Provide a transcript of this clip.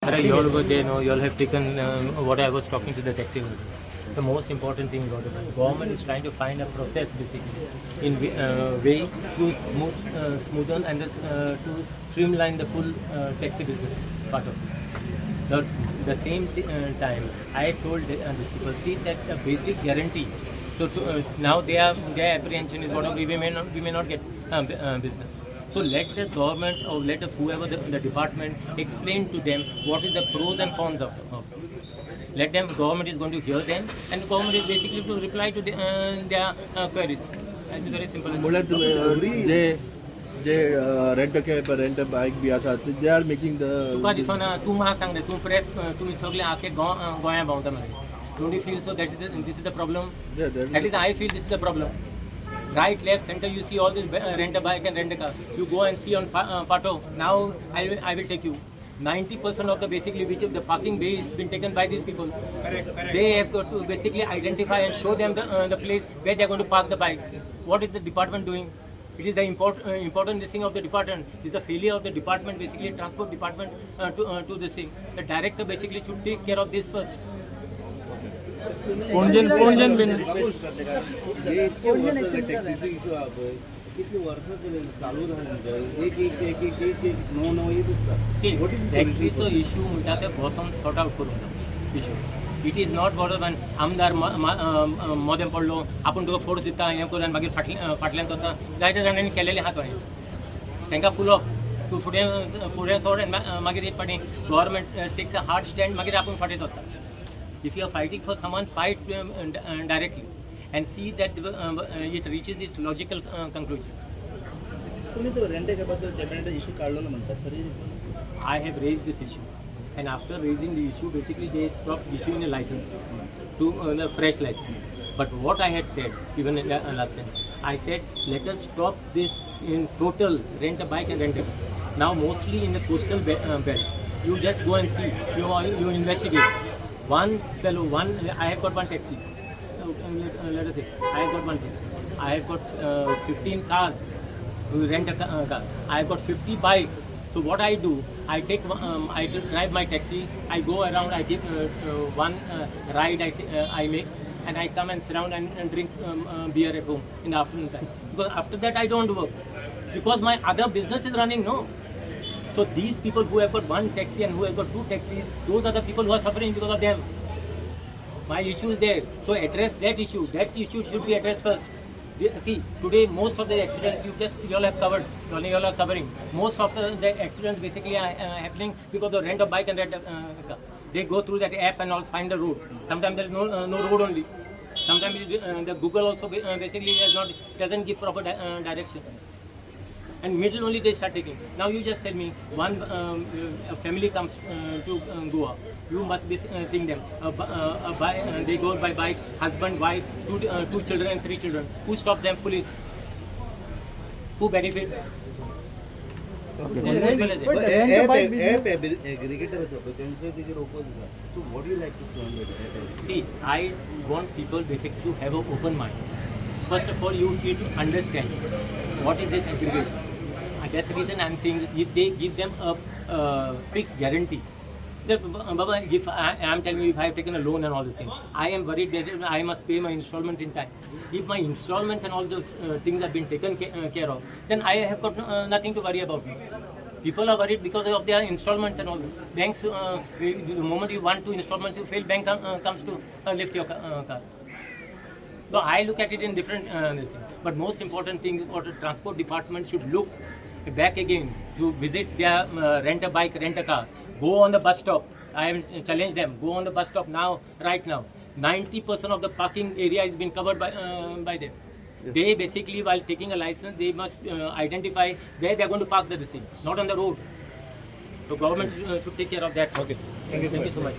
You all were there, no, you all have taken what I was talking to the taxi holder. The most important thing about the government is trying to find a process basically in way to smoothen and to streamline the full taxi business part of it. The same time, I told these people, see that's a basic guarantee. So now their apprehension is what we may not get business. So let the government or let whoever the department explain to them what is the pros and cons of it. Let them, government is going to hear them and the government is basically to reply to their queries. It's very simple. Rent a cab, rent a bike, they are making the. Don't you feel so? This is the problem. Yeah, at least I feel this is the problem. Right, left, center, you see all this rent a bike and rent a car. You go and see on Pato. Now I will take you. 90% of the basically which of the parking bay has been taken by these people. Correct. They have got to basically identify and show them the place where they are going to park the bike. What is the department doing? It is the important thing of the department. It is the failure of the department, basically transport department to this thing. The director basically should take care of this first. किती वर्ष चालू झाल्यानंतर एक टॅक्सीचो issue म्हणटा ते बसून sort out करूंक issue it is not border one आमदार मोदें पडलो आपूण तुका फोर्स दिता हें करून मागीर फाटल्यान करता जायत्या जाणांनी केलेलें आहा थंय तांकां फुल ऑफ तूं फुडें सोड मागीर एक फाटी government takes a hard stand मागीर आपूण फाटीं सरता if you are fighting for someone fight directly and see that it reaches its logical conclusion. I have raised this issue, and after raising the issue, basically they stopped issuing a license to the fresh license. But what I had said, even in last time, I said let us stop this in total rent a bike and rent a car. Now mostly in the coastal belt, you just go and see, you investigate. I have got one taxi. Let us say, I have got one thing. I have got 15 cars to rent a car. I have got 50 bikes. So what I do, I drive my taxi. I go around. I give one ride I make, and I come and sit down and drink beer at home in the afternoon time. Because after that I don't work because my other business is running. No. So these people who have got one taxi and who have got two taxis, those are the people who are suffering because of them. My issue is there. So address that issue. That issue should be addressed first. See, today most of the accidents you all have covered, you all are covering. Most of the accidents basically are happening because of rent a bike and rent a car. They go through that app and all find the road. Sometimes there is no road only. Sometimes the Google also basically doesn't give proper direction. And middle only they start taking. Now you just tell me, a family comes to Goa. You must be seeing them. They go by bike, husband, wife, two children and 3 children. Who stops them? Police. Who benefits? So what do you like to say on that? See, I want people basically to have an open mind. First of all, you need to understand what is this aggregation. That's the reason I'm saying if they give them a fixed guarantee. Baba, if I'm telling you if I have taken a loan and all this thing, I am worried that I must pay my installments in time. If my installments and all those things have been taken care of, then I have got nothing to worry about. People are worried because of their installments and all. Banks, the moment you want to installments, you fail, bank comes to lift your car. So I look at it in different this thing. But most important thing is what the transport department should look back again to visit their rent a bike, rent a car. Go on the bus stop. I have challenged them. Go on the bus stop now, right now. 90% of the parking area has been covered by them. Yes. They basically, while taking a license, they must identify where they are going to park the thing, not on the road. So government should take care of that. Okay. Thank you so much.